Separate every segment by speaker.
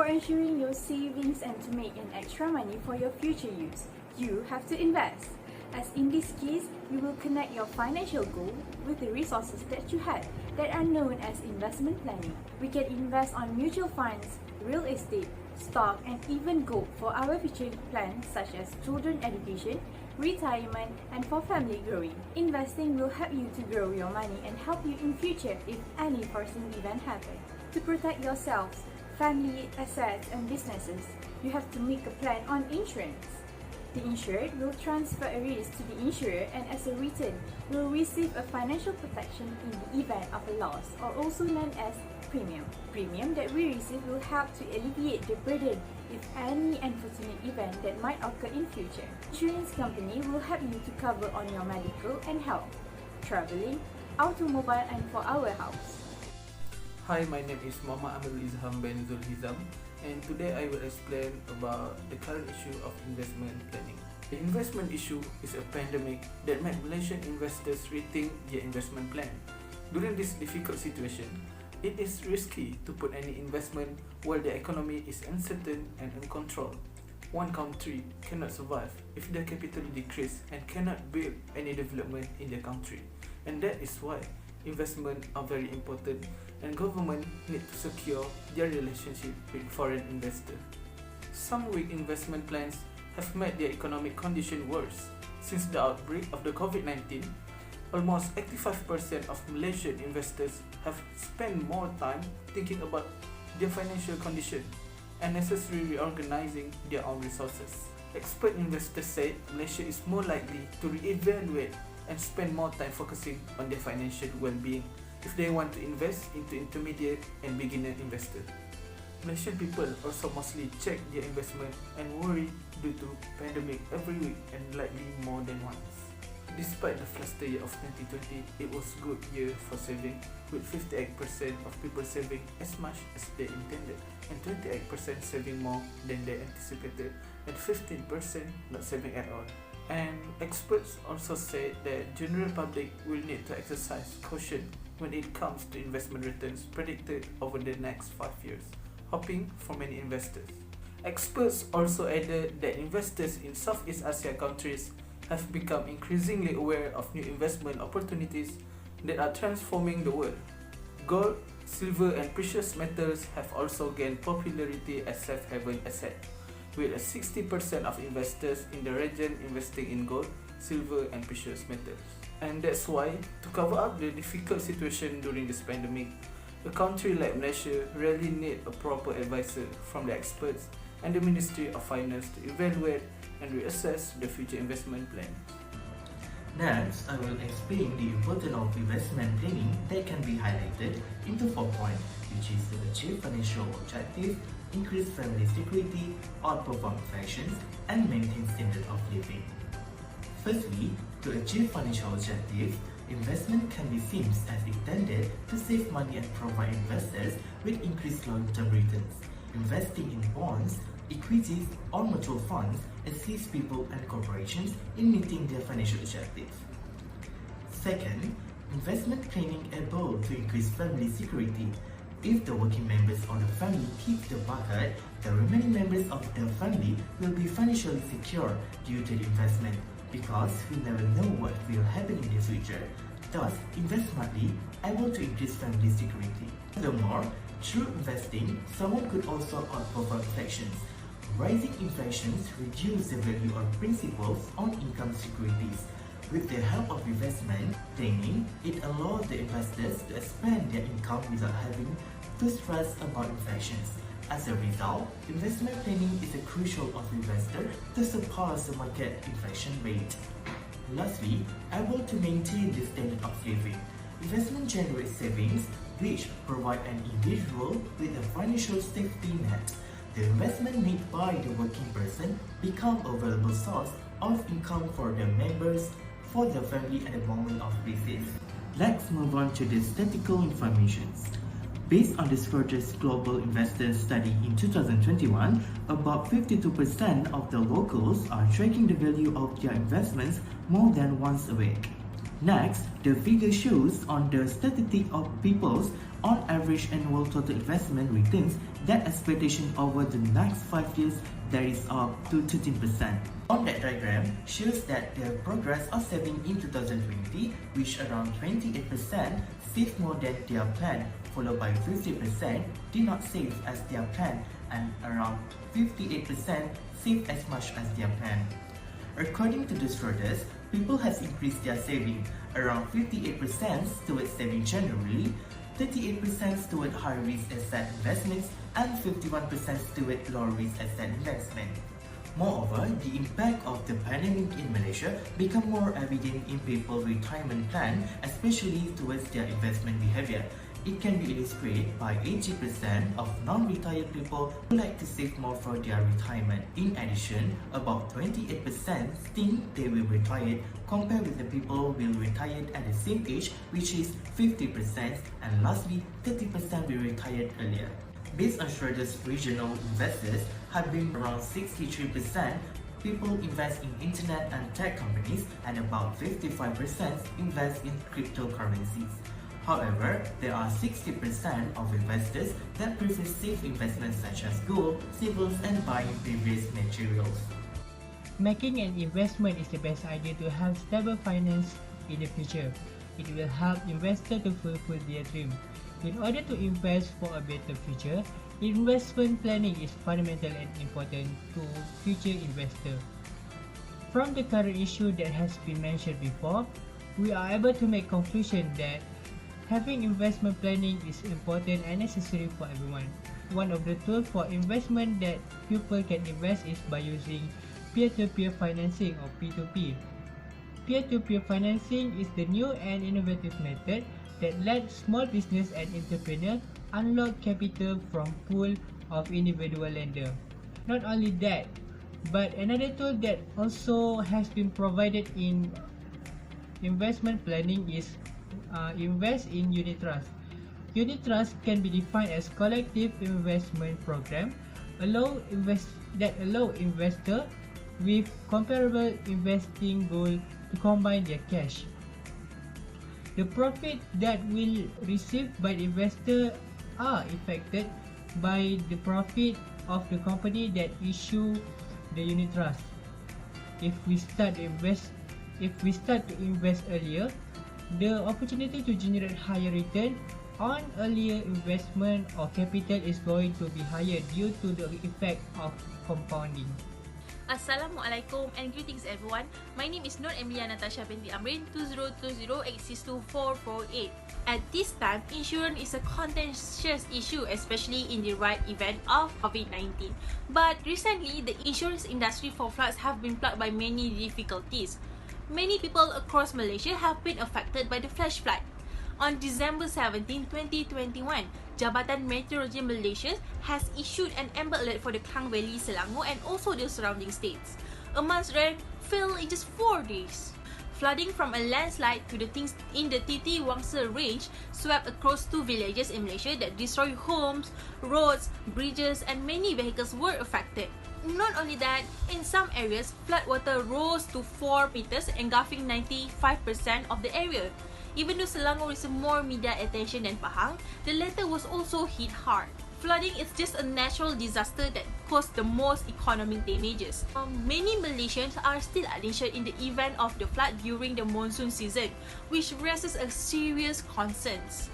Speaker 1: For ensuring your savings and to make an extra money for your future use, you have to invest. As in this case, you will connect your financial goal with the resources that you have that are known as investment planning. We can invest on mutual funds, real estate, stock, and even gold for our future plans such as children education, retirement, and for family growing. Investing will help you to grow your money and help you in future if any foreseen event happens. To protect yourselves, family, assets, and businesses, you have to make a plan on insurance. The insured will transfer a risk to the insurer and as a return will receive a financial protection in the event of a loss, or also known as premium. Premium that we receive will help to alleviate the burden if any unfortunate event that might occur in future. Insurance company will help you to cover on your medical and health, traveling, automobile, and for our house.
Speaker 2: Hi, my name is Muhammad Amrul Izham bin Zulhizam, and today I will explain about the current issue of investment planning. The investment issue is a pandemic that made Malaysian investors rethink their investment plan. During this difficult situation, it is risky to put any investment while the economy is uncertain and uncontrolled. One country cannot survive if their capital decreases and cannot build any development in their country, and that is why investment are very important and government need to secure their relationship with foreign investors. Some weak investment plans have made their economic condition worse. Since the outbreak of the COVID-19, almost 85% of Malaysian investors have spent more time thinking about their financial condition and necessarily reorganizing their own resources. Expert investors say Malaysia is more likely to reevaluate and spend more time focusing on their financial well-being if they want to invest into intermediate and beginner investors. Malaysian people also mostly check their investment and worry due to pandemic every week and likely more than once. Despite the fluster year of 2020, it was a good year for saving, with 58% of people saving as much as they intended and 28% saving more than they anticipated and 15% not saving at all. And experts also say that general public will need to exercise caution when it comes to investment returns predicted over the next 5 years, hoping for many investors. Experts also added that investors in Southeast Asia countries have become increasingly aware of new investment opportunities that are transforming the world. Gold, silver, and precious metals have also gained popularity as safe haven assets, with 60% of investors in the region investing in gold, silver, and precious metals. And that's why, to cover up the difficult situation during this pandemic, a country like Malaysia really needs a proper advisor from the experts and the Ministry of Finance to evaluate and reassess the future investment plan.
Speaker 3: Next, I will explain the importance of investment planning that can be highlighted into 4 points, which is to achieve financial objectives, increase family security, outperform inflation, and maintain standard of living. Firstly, to achieve financial objectives, investment can be seen as intended to save money and provide investors with increased long-term returns. Investing in bonds, equities, or mutual funds assists people and corporations in meeting their financial objectives. Second, investment planning able to increase family security. If the working members of the family keep the bucket, the remaining members of the family will be financially secure due to the investment, because we never know what will happen in the future. Thus, invest smartly able to increase family security. Furthermore, through investing, someone could also outperform inflation. Rising inflation reduce the value of principals on income securities. With the help of investment planning, it allows the investors to expand their income without having to stress about inflation. As a result, investment planning is a crucial of investor to surpass the market inflation rate. Lastly, able to maintain the standard of living. Investment generates savings, which provide an individual with a financial safety net. The investment made by the working person become a valuable source of income for their members, for the family at the moment of crisis. Let's move on to the statistical information. Based on the Reuters Global Investor Study in 2021, about 52% of the locals are tracking the value of their investments more than once a week. Next, the figure shows on the statistic of people's on average annual total investment returns that expectation over the next 5 years that is up to 13%. On that diagram shows that the progress of saving in 2020, which around 28% saved more than their plan, followed by 50% did not save as their plan, and around 58% saved as much as their plan. According to the studies, people have increased their saving, around 58% towards saving generally, 38% toward high-risk asset investments, and 51% toward low-risk asset investment. Moreover, the impact of the pandemic in Malaysia become more evident in people's retirement plan, especially towards their investment behavior. It can be illustrated by 80% of non-retired people who like to save more for their retirement. In addition, about 28% think they will retire compared with the people who will retire at the same age, which is 50%, and lastly, 30% will retire earlier. Based on Schroeder's regional investors have been around 63% people invest in internet and tech companies, and about 55% invest in cryptocurrencies. However, there are 60% of investors that prefer safe investments such as gold, silver, and buying previous materials.
Speaker 4: Making an investment is the best idea to have stable finance in the future. It will help investors to fulfill their dream. In order to invest for a better future, investment planning is fundamental and important to future investors. From the current issue that has been mentioned before, we are able to make conclusion that having investment planning is important and necessary for everyone. One of the tools for investment that people can invest is by using peer-to-peer financing or P2P. Peer-to-peer financing is the new and innovative method that lets small business and entrepreneurs unlock capital from pool of individual lender. Not only that, but another tool that also has been provided in investment planning is invest in unit trust. Unit trust can be defined as collective investment program that allow investor with comparable investing goal to combine their cash. The profit that will received by the investor are affected by the profit of the company that issue the unit trust. If we start to invest earlier, the opportunity to generate higher return on earlier investment or capital is going to be higher due to the effect of compounding.
Speaker 5: Assalamualaikum and greetings everyone. My name is Nur Emilia Natasha binti Amrin 2020862448. At this time, insurance is a contentious issue, especially in the right event of COVID-19. But recently, the insurance industry for floods have been plagued by many difficulties. Many people across Malaysia have been affected by the flash flood. On December 17, 2021, Jabatan Meteorologi Malaysia has issued an amber alert for the Klang Valley, Selangor and also the surrounding states. A month's rain fell in just 4 days. Flooding from a landslide to the things in the Titi Wangsa range swept across 2 villages in Malaysia that destroyed homes, roads, bridges and many vehicles were affected. Not only that, in some areas, flood water rose to 4 meters, engulfing 95% of the area. Even though Selangor received more media attention than Pahang, the latter was also hit hard. Flooding is just a natural disaster that caused the most economic damages. Many Malaysians are still uninsured in the event of the flood during the monsoon season, which raises a serious concerns.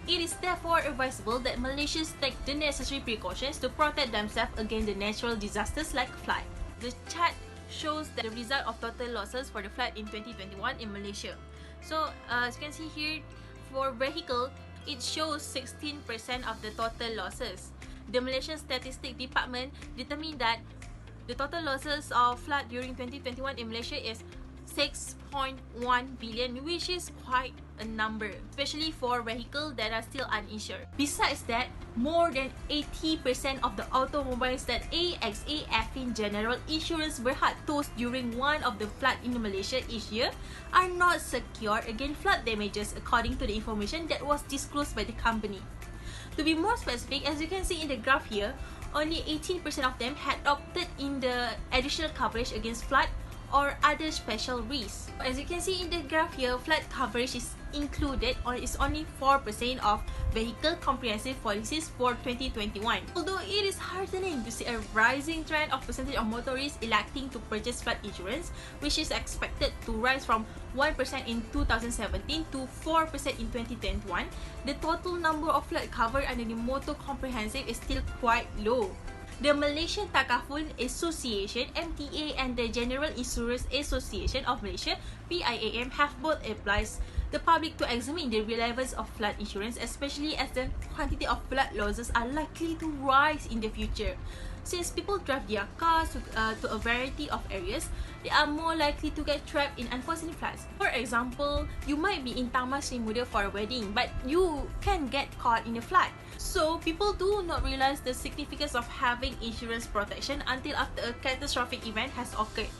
Speaker 5: It is therefore advisable that Malaysians take the necessary precautions to protect themselves against the natural disasters like flood. The chart shows the result of total losses for the flood in 2021 in Malaysia. So, as you can see here, for vehicle, it shows 16% of the total losses. The Malaysian Statistics Department determined that the total losses of flood during 2021 in Malaysia is 6.1 billion, which is quite a number, especially for vehicles that are still uninsured. Besides that, more than 80% of the automobiles that AXA FIN General Insurance Berhad tows during one of the flood in Malaysia each year are not secured against flood damages, according to the information that was disclosed by the company. To be more specific, as you can see in the graph here, only 18% of them had opted in the additional coverage against flood or other special risks. As you can see in the graph here, flood coverage is included or is only 4% of vehicle comprehensive policies for 2021. Although it is heartening to see a rising trend of percentage of motorists electing to purchase flood insurance, which is expected to rise from 1% in 2017 to 4% in 2021, the total number of flood covered under the motor comprehensive is still quite low. The Malaysian Takaful Association (MTA) and the General Insurers Association of Malaysia (PIAM) have both advised the public to examine the relevance of flood insurance, especially as the quantity of flood losses are likely to rise in the future. Since people drive their cars to a variety of areas, they are more likely to get trapped in unforeseen floods. For example, you might be in Taman Sri Muda for a wedding, but you can get caught in a flood. So, people do not realize the significance of having insurance protection until after a catastrophic event has occurred,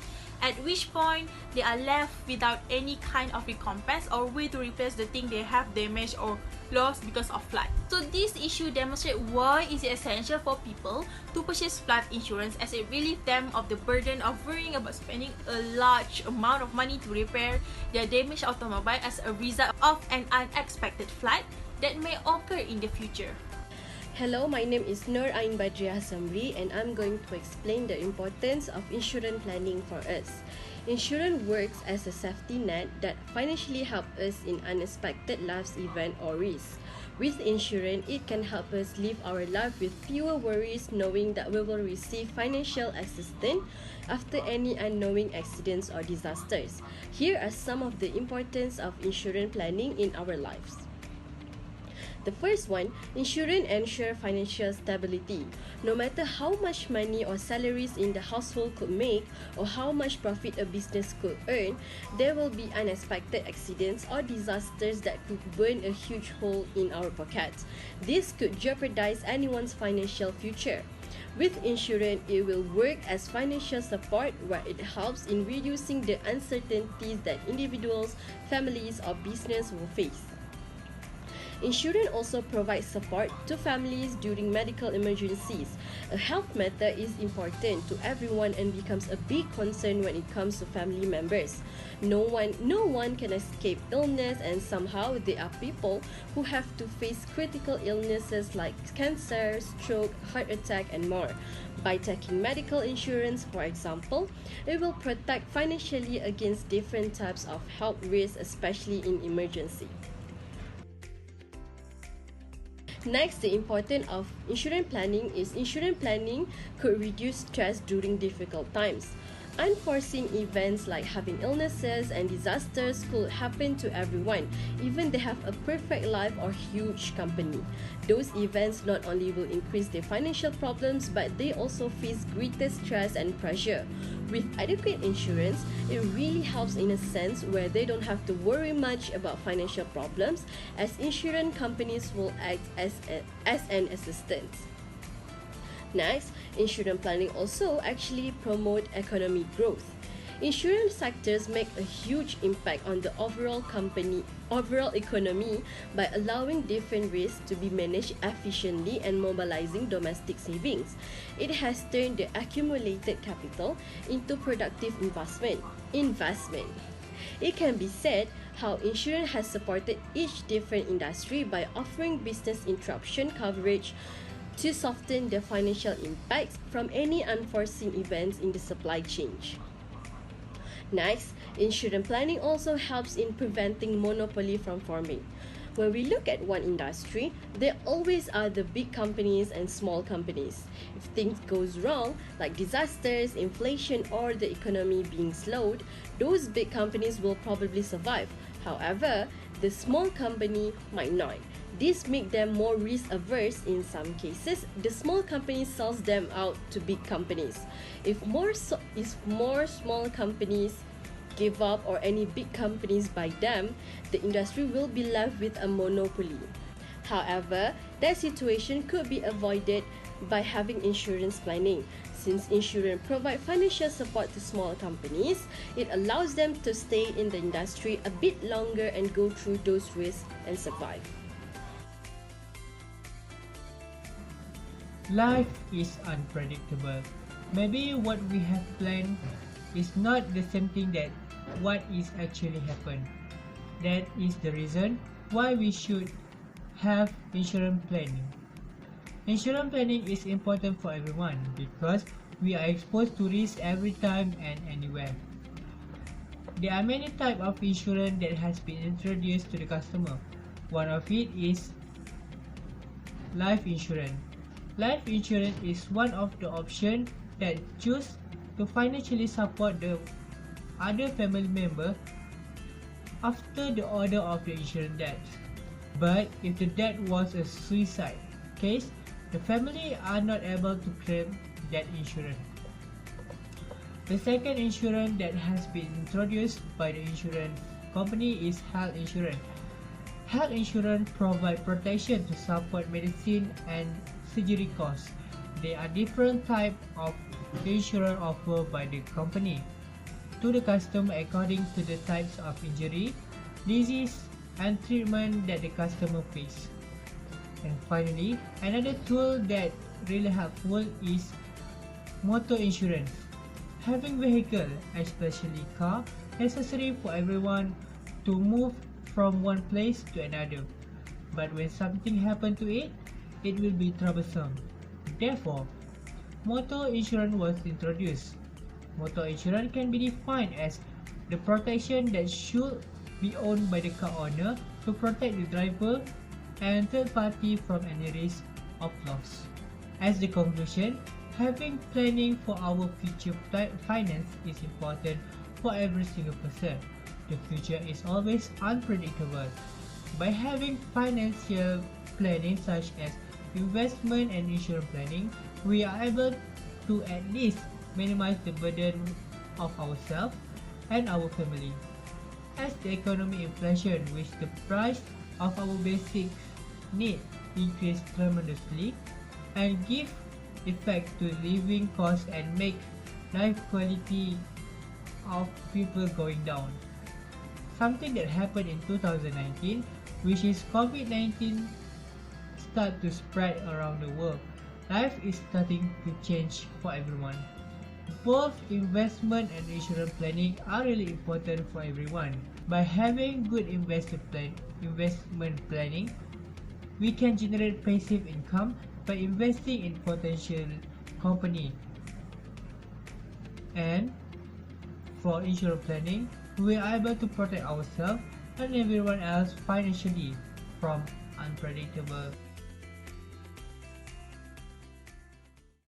Speaker 5: at which point they are left without any kind of recompense or way to replace the thing they have damaged or lost because of flood. So this issue demonstrates why it is essential for people to purchase flood insurance, as it relieves them of the burden of worrying about spending a large amount of money to repair their damaged automobile as a result of an unexpected flood that may occur in the future.
Speaker 6: Hello, my name is Nur Ain Badriah Samri, and I'm going to explain the importance of insurance planning for us. Insurance works as a safety net that financially helps us in unexpected life event or risk. With insurance, it can help us live our life with fewer worries, knowing that we will receive financial assistance after any unknowing accidents or disasters. Here are some of the importance of insurance planning in our lives. The first one, insurance ensures financial stability. No matter how much money or salaries in the household could make or how much profit a business could earn, there will be unexpected accidents or disasters that could burn a huge hole in our pockets. This could jeopardize anyone's financial future. With insurance, it will work as financial support, where it helps in reducing the uncertainties that individuals, families, or business will face. Insurance also provides support to families during medical emergencies. A health matter is important to everyone and becomes a big concern when it comes to family members. No one can escape illness, and somehow there are people who have to face critical illnesses like cancer, stroke, heart attack, and more. By taking medical insurance, for example, it will protect financially against different types of health risks, especially in emergency. Next, the importance of insurance planning is insurance planning could reduce stress during difficult times. Unforeseen events like having illnesses and disasters could happen to everyone, even they have a perfect life or huge company. Those events not only will increase their financial problems, but they also face greater stress and pressure. With adequate insurance, it really helps in a sense where they don't have to worry much about financial problems, as insurance companies will act as an assistance. Next, insurance planning also actually promote economic growth. Insurance sectors make a huge impact on the overall economy by allowing different risks to be managed efficiently and mobilizing domestic savings. It has turned the accumulated capital into productive investment. It can be said how insurance has supported each different industry by offering business interruption coverage to soften the financial impacts from any unforeseen events in the supply chain. Next, insurance planning also helps in preventing monopoly from forming. When we look at one industry, there always are the big companies and small companies. If things goes wrong, like disasters, inflation, or the economy being slowed, those big companies will probably survive. However, the small company might not. This makes them more risk averse. In some cases, the small company sells them out to big companies. If more small companies give up or any big companies buy them, the industry will be left with a monopoly. However, that situation could be avoided by having insurance planning. Since insurance provides financial support to small companies, it allows them to stay in the industry a bit longer and go through those risks and survive.
Speaker 4: Life is unpredictable. Maybe what we have planned is not the same thing that what is actually happened. That is the reason why we should have insurance planning. Insurance planning is important for everyone because we are exposed to risk every time and anywhere. There are many types of insurance that has been introduced to the customer. One of it is life insurance. Life insurance is one of the options that choose to financially support the other family member after the order of the insurance death. But if the death was a suicide case, the family are not able to claim that insurance. The second insurance that has been introduced by the insurance company is health insurance. Health insurance provides protection to support medicine and surgery costs. There are different types of insurance offered by the company to the customer according to the types of injury, disease, and treatment that the customer faces. And finally, another tool that really helpful is motor insurance. Having vehicle, especially car, necessary for everyone to move from one place to another. But when something happens to it, it will be troublesome. Therefore, motor insurance was introduced. Motor insurance can be defined as the protection that should be owned by the car owner to protect the driver and third party from any risk of loss. As the conclusion, having planning for our future finance is important for every single person. The future is always unpredictable. By having financial planning such as investment and insurance planning, we are able to at least minimize the burden of ourselves and our family. As the economic inflation, which the price of our basic need increase tremendously and give effect to living costs and make life quality of people going down. Something that happened in 2019, which is COVID-19 start to spread around the world. Life is starting to change for everyone. Both investment and insurance planning are really important for everyone. By having good investment planning, we can generate passive income by investing in potential company. And for insurance planning, we are able to protect ourselves and everyone else financially from unpredictable